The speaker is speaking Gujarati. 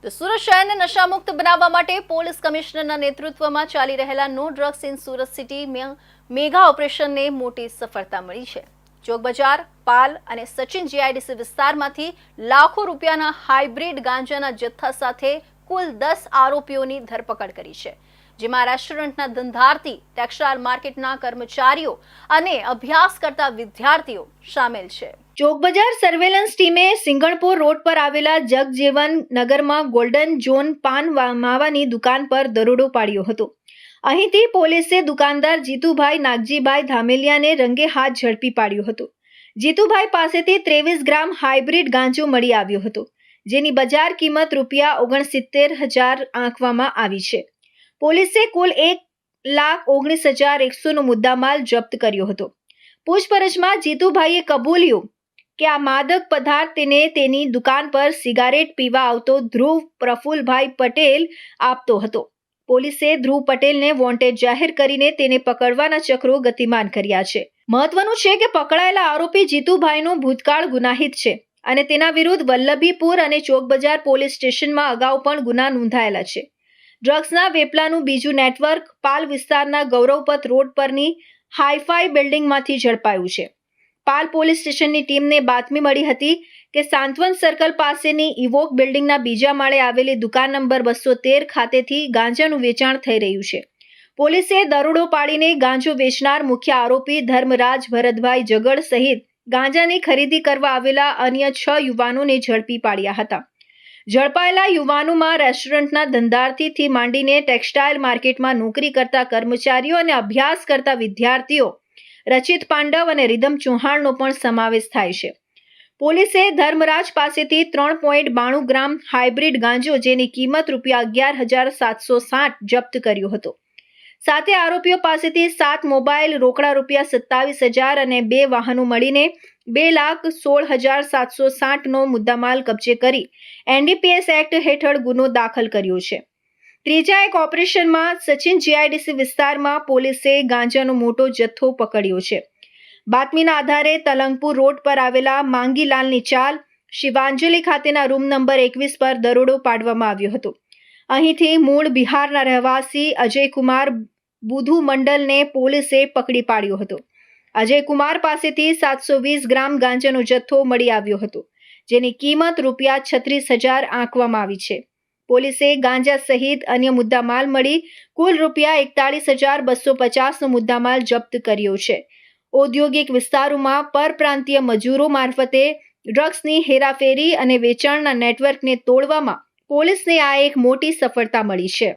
તો સુરત શહેરને નશામુક્ત બનાવવા માટે પોલીસ કમિશનરના નેતૃત્વમાં ચાલી રહેલા no drugs in Surat city mega ઓપરેશનને મોટી સફળતા મળી છે। ચોક બજાર, પાલ અને સચિન જીઆઈડીસી વિસ્તારમાંથી લાખો રૂપિયાના હાઇબ્રિડ ગાંજાના જથ્થા સાથે કુલ 10 આરોપીઓની ધરપકડ કરી છે, જેમાં રેસ્ટોરન્ટના ધંધાર્થી, ટેક્સટાઇલ માર્કેટના કર્મચારીઓ અને અભ્યાસ કરતા વિદ્યાર્થીઓ સામેલ છે। ચોક બજાર સર્વેલન્સ ટીમે સિંગણપોર રોડ પર આવેલા જગજીવન નગરમાં ગોલ્ડન ઝોન પાન માવાની દુકાન પર દરોડો પાડ્યો હતો। અહીંથી પોલીસે દુકાનદાર જીતુભાઈ નાગજીભાઈ ધામેલિયાને રંગે હાથ ઝડપી પાડ્યો હતો। જીતુભાઈ પાસેથી 23 ગ્રામ હાઇબ્રિડ ગાંજો મળી આવ્યો હતો, જેની બજાર કિંમત ₹69,000 આંકવામાં આવી છે। પોલીસે કુલ 1,19,100 નો મુદ્દામાલ જપ્ત કર્યો હતો। પૂછપરછમાં જીતુભાઈએ કબૂલ્યું કે આ માદક પદાર્થ તેને તેની દુકાન પર સિગારેટ પીવા આવતો ધ્રુવ પ્રફુલભાઈ પટેલ આપતો હતો। પોલીસે ધ્રુવ પટેલને વોન્ટેડ જાહેર કરીને તેને પકડવાના ચક્રો ગતિમાન કર્યા છે। મહત્વનું છે કે પકડાયેલા આરોપી જીતુભાઈનો ભૂતકાળ ગુનાહિત છે અને તેના વિરુદ્ધ વલ્લભીપુર અને ચોક બજાર પોલીસ સ્ટેશનમાં અગાઉ પણ ગુના નોંધાયેલા છે। ડ્રગ્સના વેપલાનું બીજું નેટવર્ક પાલ વિસ્તારના ગૌરવપથ રોડ પરની હાઈફાઈ બિલ્ડિંગમાંથી ઝડપાયું છે। પાલ પોલીસ સ્ટેશનની ટીમને બાતમી મળી હતી કે સાંતવન સર્કલ પાસેની ઇવોક બિલ્ડિંગના બીજા માળે આવેલી દુકાન નંબર 213 ખાતેથી ગાંજાનું વેચાણ થઈ રહ્યું છે। પોલીસે દરોડો પાડીને ગાંજો વેચનાર મુખ્ય આરોપી ધર્મરાજ ભરતભાઈ જગડ સહિત ગાંજાની ખરીદી કરવા આવેલા અન્ય 6 યુવાનોને ઝડપી પાડ્યા હતા। ઝડપાયેલા યુવાનોમાં રેસ્ટોરન્ટના ધંધાર્થીથી માંડીને ટેક્સટાઇલ માર્કેટમાં નોકરી કરતા કર્મચારીઓ અને અભ્યાસ કરતા વિદ્યાર્થીઓ રચિત પાંડવ અને રિધમ ચૌહાણનો પણ સમાવેશ થાય છે। પોલીસે ધર્મરાજ પાસેથી 3.92 ગ્રામ હાઇબ્રિડ ગાંજો, જેની કિંમત ₹11,760 જપ્ત કર્યો હતો। સાથે આરોપીઓ પાસેથી 7 મોબાઈલ, રોકડા ₹27,000 અને 2 વાહનો મળીને ₹2,16,760 નો મુદ્દામાલ કબજે કરી એનડીપીએસ એક્ટ હેઠળ ગુનો દાખલ કર્યો છે। ત્રીજા એક ઓપરેશનમાં સચિન જીઆઈડીસી વિસ્તારમાં પોલીસે ગાંજાનો મોટો જથ્થો પકડ્યો છે। બાતમીના આધારે તલંગપુર રોડ પર આવેલા માંગીલાલની ચાલ, શિવાંજલિ ખાતેના રૂમ નંબર 21 પર દરોડો પાડવામાં આવ્યો હતો। અહીંથી મૂળ બિહારના રહેવાસી અજયકુમાર બુધુ મંડલને પોલીસે પકડી પાડ્યો હતો। અજયકુમાર પાસેથી 720 ગ્રામ ગાંજાનો જથ્થો મળી આવ્યો હતો, જેની કિંમત ₹36,000 આંકવામાં આવી છે। પોલીસે ગાંજા સહિત અન્ય મુદ્દામાલ મળી કુલ ₹41,250 નો મુદ્દામાલ જપ્ત કર્યો છે। ઔદ્યોગિક વિસ્તારોમાં પરપ્રાંતીય મજૂરો મારફતે ડ્રગ્સની હેરાફેરી અને વેચાણના નેટવર્કને તોડવામાં પોલીસને આ એક મોટી સફળતા મળી છે।